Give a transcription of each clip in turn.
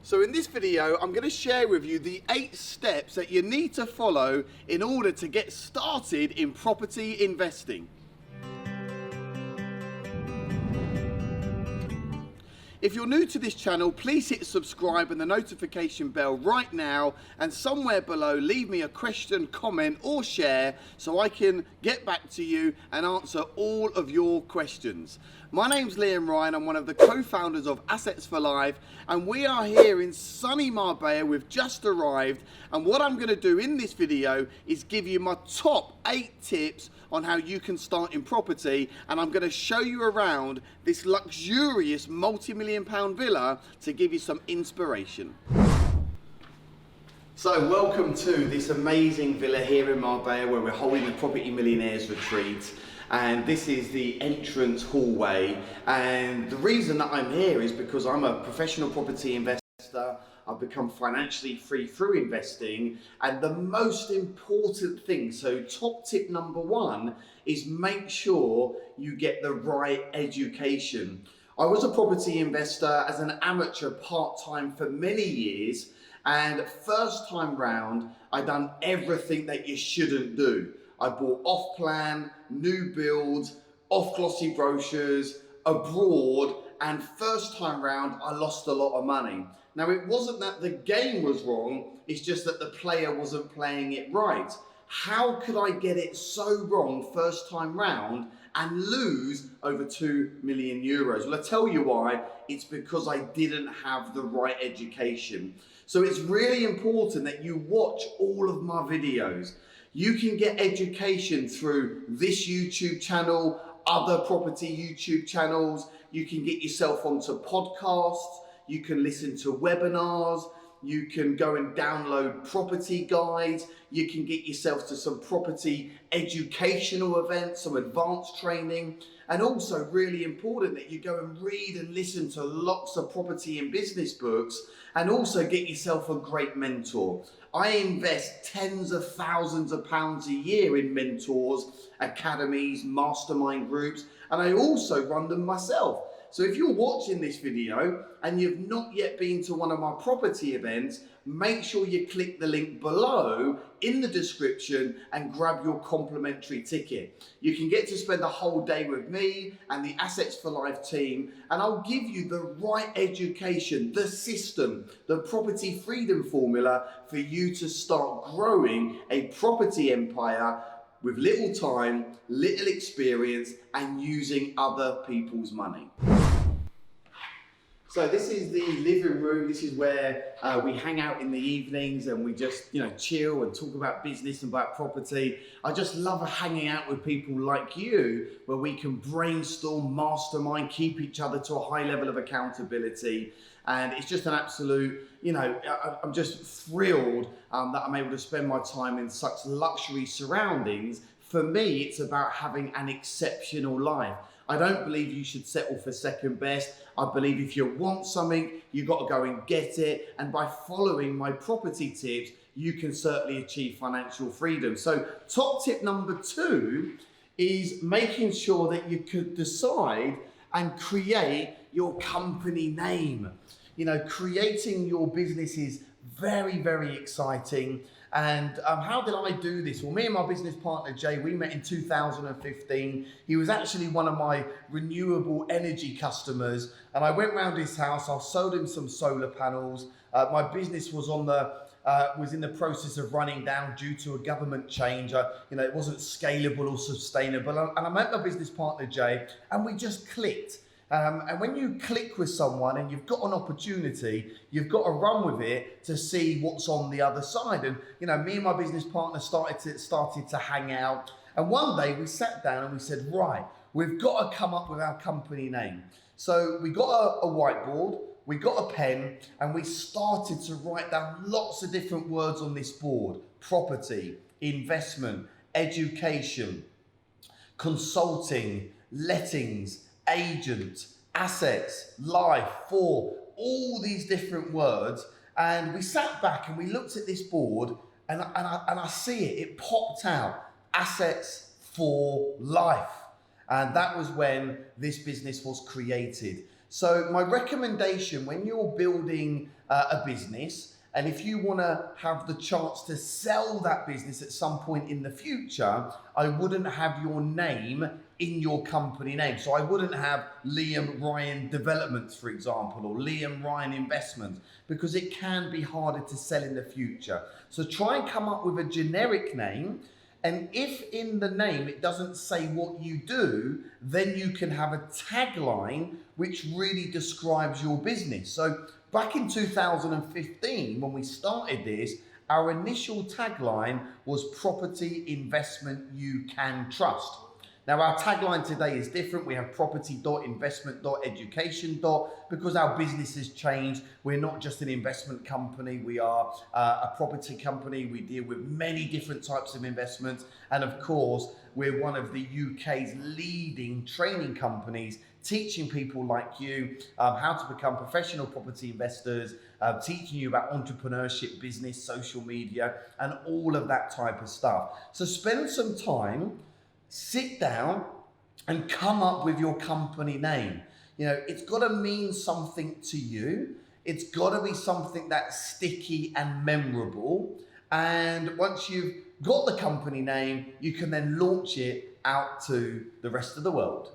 So in this video, I'm going to share with you the 8 steps that you need to follow in order to get started in property investing. If you're new to this channel, please hit subscribe and the notification bell right now, and somewhere below leave me a question, comment or share so I can get back to you and answer all of your questions. My name's Liam Ryan, I'm one of the co-founders of Assets for Life, and we are here in sunny Marbella. We've just arrived, and what I'm going to do in this video is give you my top 8 tips on how you can start in property, and I'm going to show you around this luxurious multi-million pound villa to give you some inspiration. So welcome to this amazing villa here in Marbella where we're holding the Property Millionaires Retreat, and this is the entrance hallway. And the reason that I'm here is because I'm a professional property investor. I've become financially free through investing, and the most important thing, so top tip number 1, is make sure you get the right education. I was a property investor as an amateur part-time for many years, and first time round I done everything that you shouldn't do. I bought off-plan, new builds, off-glossy brochures, abroad, and first time round I lost a lot of money. Now, it wasn't that the game was wrong, it's just that the player wasn't playing it right. How could I get it so wrong first time round and lose over 2 million euros? Well, I'll tell you why. It's because I didn't have the right education. So it's really important that you watch all of my videos. You can get education through this YouTube channel, other property YouTube channels. You can get yourself onto podcasts. You can listen to webinars, you can go and download property guides, you can get yourself to some property educational events, some advanced training, and also really important that you go and read and listen to lots of property and business books, and also get yourself a great mentor. I invest tens of thousands of pounds a year in mentors, academies, mastermind groups, and I also run them myself. So if you're watching this video and you've not yet been to one of my property events, make sure you click the link below in the description and grab your complimentary ticket. You can get to spend a whole day with me and the Assets for Life team, and I'll give you the right education, the system, the property freedom formula for you to start growing a property empire with little time, little experience, and using other people's money. So this is the living room. This is where we hang out in the evenings and we just, chill and talk about business and about property. I just love hanging out with people like you, where we can brainstorm, mastermind, keep each other to a high level of accountability. And it's just an absolute, I'm just thrilled that I'm able to spend my time in such luxury surroundings. For me, it's about having an exceptional life. I don't believe you should settle for second best. I believe if you want something, you've got to go and get it. And by following my property tips, you can certainly achieve financial freedom. So top tip number 2 is making sure that you could decide and create your company name. Creating your business is very, very exciting. And how did I do this? Well, me and my business partner, Jay, we met in 2015. He was actually one of my renewable energy customers. And I went round his house, I sold him some solar panels. My business was in the process of running down due to a government change. It wasn't scalable or sustainable. And I met my business partner, Jay, and we just clicked. And when you click with someone and you've got an opportunity, you've got to run with it to see what's on the other side. And me and my business partner started to hang out. And one day we sat down and we said, right, we've got to come up with our company name. So we got a whiteboard, we got a pen, and we started to write down lots of different words on this board: property, investment, education, consulting, lettings, agent, assets, life, for, all these different words. And we sat back and we looked at this board, and I see it popped out: Assets for Life. And that was when this business was created. So my recommendation when you're building a business, and if you want to have the chance to sell that business at some point in the future, I wouldn't have your name in your company name. So I wouldn't have Liam Ryan Developments, for example, or Liam Ryan Investments, because it can be harder to sell in the future. So try and come up with a generic name. And if in the name it doesn't say what you do, then you can have a tagline which really describes your business. So back in 2015, when we started this, our initial tagline was property investment you can trust. Now our tagline today is different. We have property.investment.education. Because our business has changed. We're not just an investment company. We are a property company. We deal with many different types of investments. And of course, we're one of the UK's leading training companies, teaching people like you how to become professional property investors, teaching you about entrepreneurship, business, social media, and all of that type of stuff. So spend some time, sit down and come up with your company name. You know, it's got to mean something to you. It's got to be something that's sticky and memorable. And once you've got the company name, you can then launch it out to the rest of the world.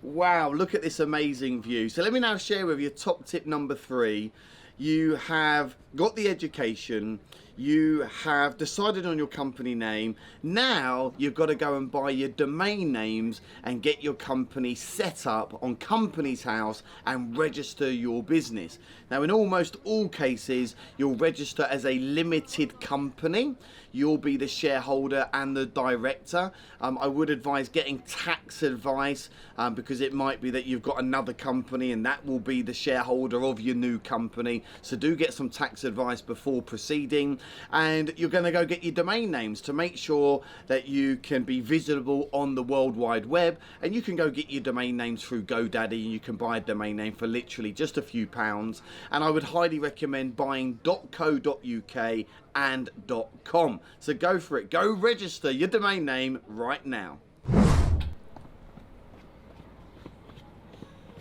Wow, look at this amazing view. So let me now share with you top tip number 3. You have got the education, you have decided on your company name. Now you've got to go and buy your domain names and get your company set up on Companies House and register your business. Now in almost all cases, you'll register as a limited company. You'll be the shareholder and the director. I would advise getting tax advice because it might be that you've got another company and that will be the shareholder of your new company. So do get some tax advice before proceeding. And you're going to go get your domain names to make sure that you can be visible on the World Wide Web. And you can go get your domain names through GoDaddy, and you can buy a domain name for literally just a few pounds. And I would highly recommend buying .co.uk and .com. So go for it. Go register your domain name right now.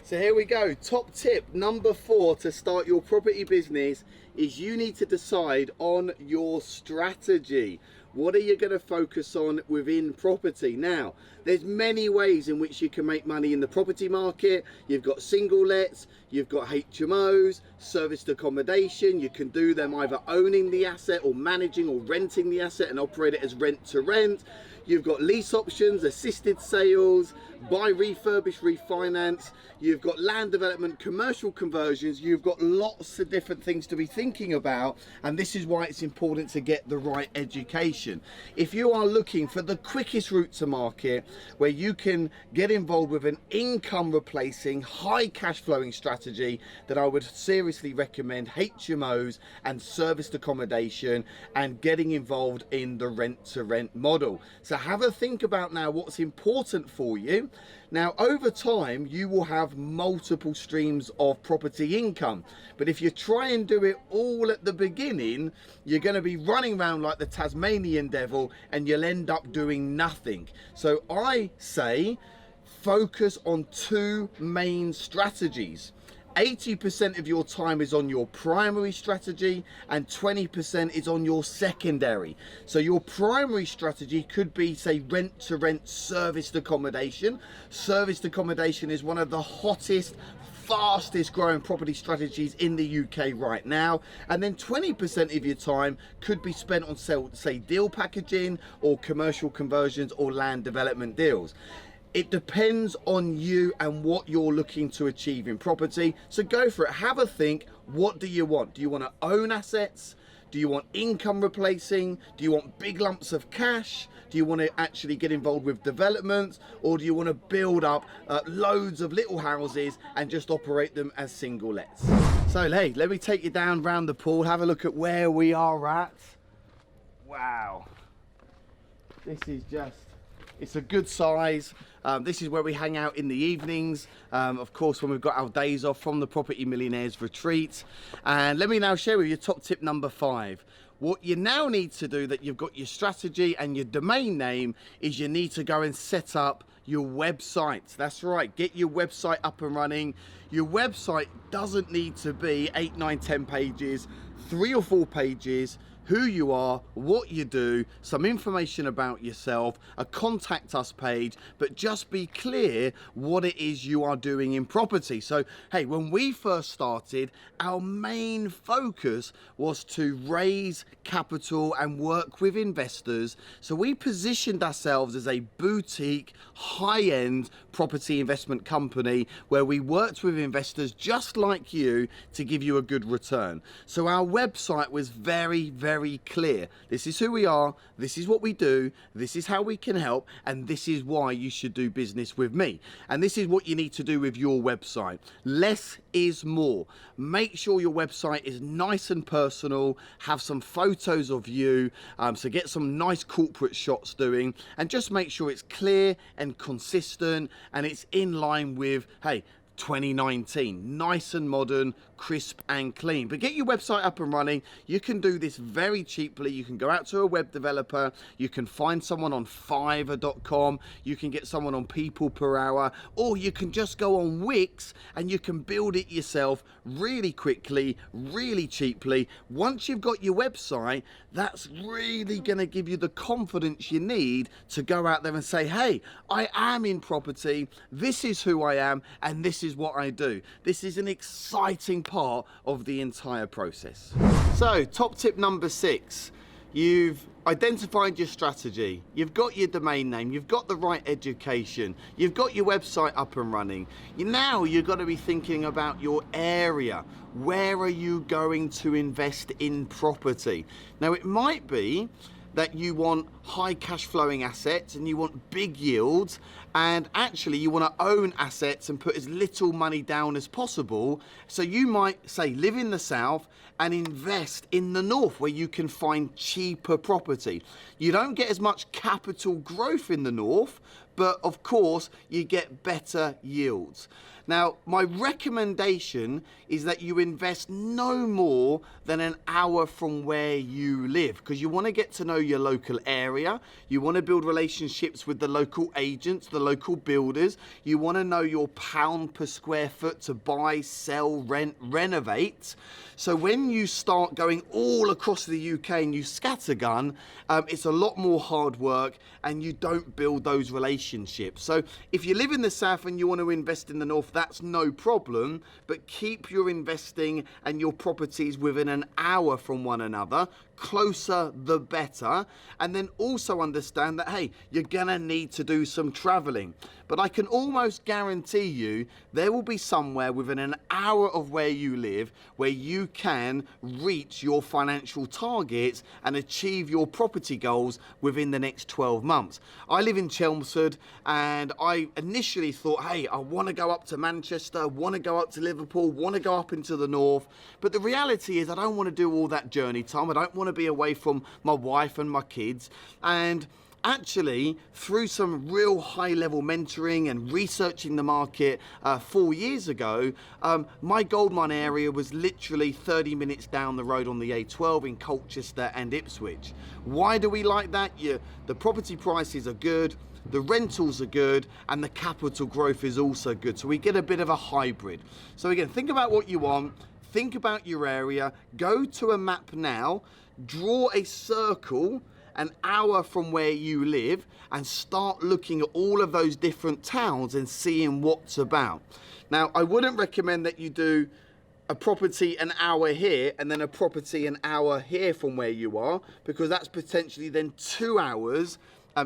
So here we go. Top tip number 4 to start your property business is you need to decide on your strategy. What are you going to focus on within property? Now, there's many ways in which you can make money in the property market. You've got single lets, you've got HMOs, serviced accommodation. You can do them either owning the asset or managing or renting the asset and operate it as rent to rent. You've got lease options, assisted sales, buy, refurbish, refinance. You've got land development, commercial conversions. You've got lots of different things to be thinking about, and this is why it's important to get the right education. If you are looking for the quickest route to market where you can get involved with an income replacing, high cash flowing strategy, then I would seriously recommend HMOs and serviced accommodation and getting involved in the rent to rent model. So have a think about now what's important for you. Now over time you will have multiple streams of property income, but if you try and do it all at the beginning, you're going to be running around like the Tasmanian devil and you'll end up doing nothing. So I say focus on 2 main strategies. 80% of your time is on your primary strategy and 20% is on your secondary. So your primary strategy could be, say, rent to rent serviced accommodation. Serviced accommodation is one of the hottest, fastest growing property strategies in the UK right now. And then 20% of your time could be spent on, say, deal packaging or commercial conversions or land development deals. It depends on you and what you're looking to achieve in property. So go for it. Have a think. What do you want? Do you want to own assets? Do you want income replacing? Do you want big lumps of cash? Do you want to actually get involved with developments? Or do you want to build up loads of little houses and just operate them as single lets? So hey, let me take you down round the pool. Have a look at where we are at. Wow. This is just... it's a good size. This is where we hang out in the evenings, of course, when we've got our days off from the Property Millionaires Retreat. And let me now share with you top tip number 5. What you now need to do, that you've got your strategy and your domain name, is you need to go and set up your website. That's right, get your website up and running. Your website doesn't need to be 8, 9, 10 pages, 3 or 4 pages. Who you are, what you do, some information about yourself, a contact us page, but just be clear what it is you are doing in property. So, hey, when we first started, our main focus was to raise capital and work with investors. So we positioned ourselves as a boutique, high-end property investment company where we worked with investors just like you to give you a good return. So our website was very clear. This is who we are, this is what we do, this is how we can help, and this is why you should do business with me. And this is what you need to do with your website. Less is more. Make sure your website is nice and personal, have some photos of you, so get some nice corporate shots doing, and just make sure it's clear and consistent and it's in line with, hey, 2019, nice and modern, crisp and clean. But get your website up and running. You can do this very cheaply. You can go out to a web developer, you can find someone on Fiverr.com, you can get someone on People Per Hour, or you can just go on Wix and you can build it yourself really quickly, really cheaply. Once you've got your website, that's really going to give you the confidence you need to go out there and say, hey, I am in property, this is who I am, and this is what I do. This is an exciting part of the entire process. So, top tip number 6. You've identified your strategy, you've got your domain name, you've got the right education, you've got your website up and running. Now you've got to be thinking about your area. Where are you going to invest in property? Now it might be that you want high cash flowing assets and you want big yields, and actually you want to own assets and put as little money down as possible. So you might say live in the south and invest in the north where you can find cheaper property. You don't get as much capital growth in the north, but of course you get better yields. Now, my recommendation is that you invest no more than an hour from where you live, because you want to get to know your local area. You want to build relationships with the local agents, the local builders. You want to know your pound per square foot to buy, sell, rent, renovate. So when you start going all across the UK and you scattergun, it's a lot more hard work and you don't build those relationships. So if you live in the south and you want to invest in the north, that's no problem, but keep your investing and your properties within an hour from one another. Closer the better. And then also understand that, hey, you're gonna need to do some traveling, but I can almost guarantee you there will be somewhere within an hour of where you live where you can reach your financial targets and achieve your property goals within the next 12 months. I live in Chelmsford and I initially thought, hey, I want to go up to Manchester, want to go up to Liverpool, want to go up into the north, but the reality is I don't want to do all that journey time. I don't want to be away from my wife and my kids. And actually, through some real high-level mentoring and researching the market 4 years ago, my goldmine area was literally 30 minutes down the road on the A12 in Colchester and Ipswich. Why do we like that? The property prices are good, the rentals are good, and the capital growth is also good. So we get a bit of a hybrid. So again, think about what you want, think about your area, go to a map now, draw a circle an hour from where you live and start looking at all of those different towns and seeing what's about. Now, I wouldn't recommend that you do a property an hour here and then a property an hour here from where you are, because that's potentially then 2 hours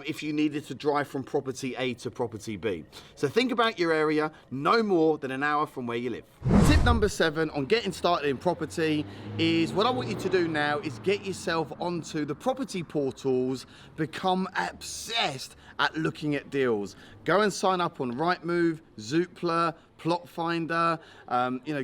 if you needed to drive from property A to property B. So think about your area, no more than an hour from where you live. Tip number 7 on getting started in property is, what I want you to do now is get yourself onto the property portals, become obsessed at looking at deals. Go and sign up on Rightmove, Zoopla, Plot Finder,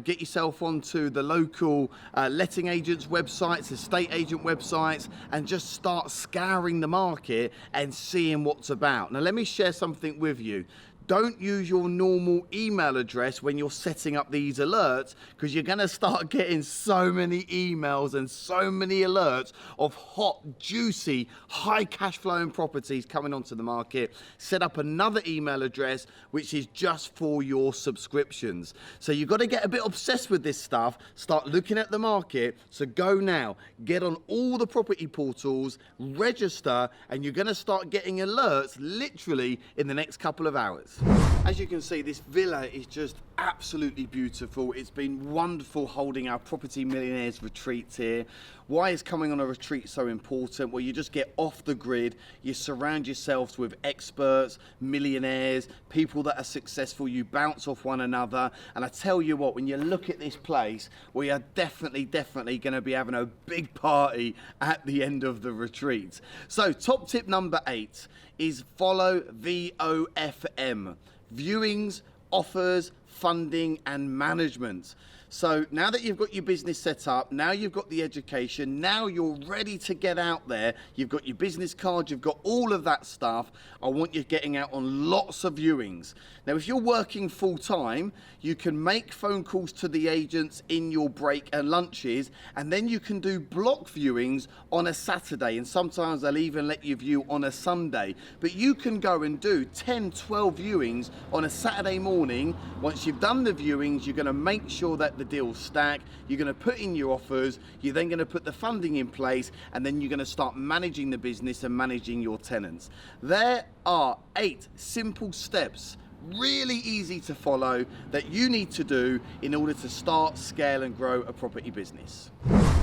get yourself onto the local letting agents websites, estate agent websites, and just start scouring the market and seeing what's about. Now let me share something with you. don't use your normal email address when you're setting up these alerts, because you're going to start getting so many emails and so many alerts of hot, juicy, high cash flowing properties coming onto the market. Set up another email address which is just for your subscriptions. So you've got to get a bit obsessed with this stuff, start looking at the market. So go now, get on all the property portals, register, and you're going to start getting alerts literally in the next couple of hours. As you can see, this villa is just absolutely beautiful. It's been wonderful holding our Property Millionaires retreats here. Why is coming on a retreat so important? Well, you just get off the grid, you surround yourselves with experts, millionaires, people that are successful, you bounce off one another. And I tell you what, when you look at this place, we are definitely going to be having a big party at the end of the retreat. So top tip number 8 is follow VOFM. Viewings, offers, funding and management. So now that you've got your business set up, now you've got the education, now you're ready to get out there, you've got your business card, you've got all of that stuff, I want you getting out on lots of viewings. Now if you're working full time, you can make phone calls to the agents in your break and lunches, and then you can do block viewings on a Saturday, and sometimes they'll even let you view on a Sunday. But you can go and do 10, 12 viewings on a Saturday morning. Once you've done the viewings, you're going to make sure that the deals stack, you're going to put in your offers, you're then going to put the funding in place, and then you're going to start managing the business and managing your tenants. There are 8 simple steps, really easy to follow, that you need to do in order to start, scale and grow a property business.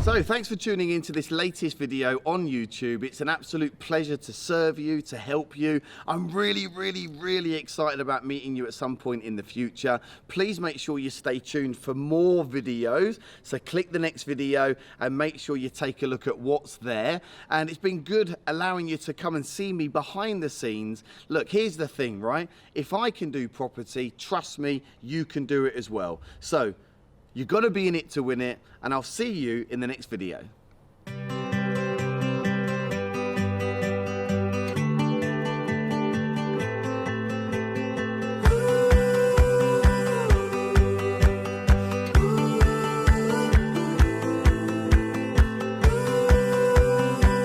So thanks for tuning in to this latest video on YouTube. It's an absolute pleasure to serve you, to help you. I'm really excited about meeting you at some point in the future. Please make sure you stay tuned for more videos. So click the next video and make sure you take a look at what's there. And it's been good allowing you to come and see me behind the scenes. Look, here's the thing, right? If I can do property, trust me, you can do it as well. So you've got to be in it to win it, and I'll see you in the next video.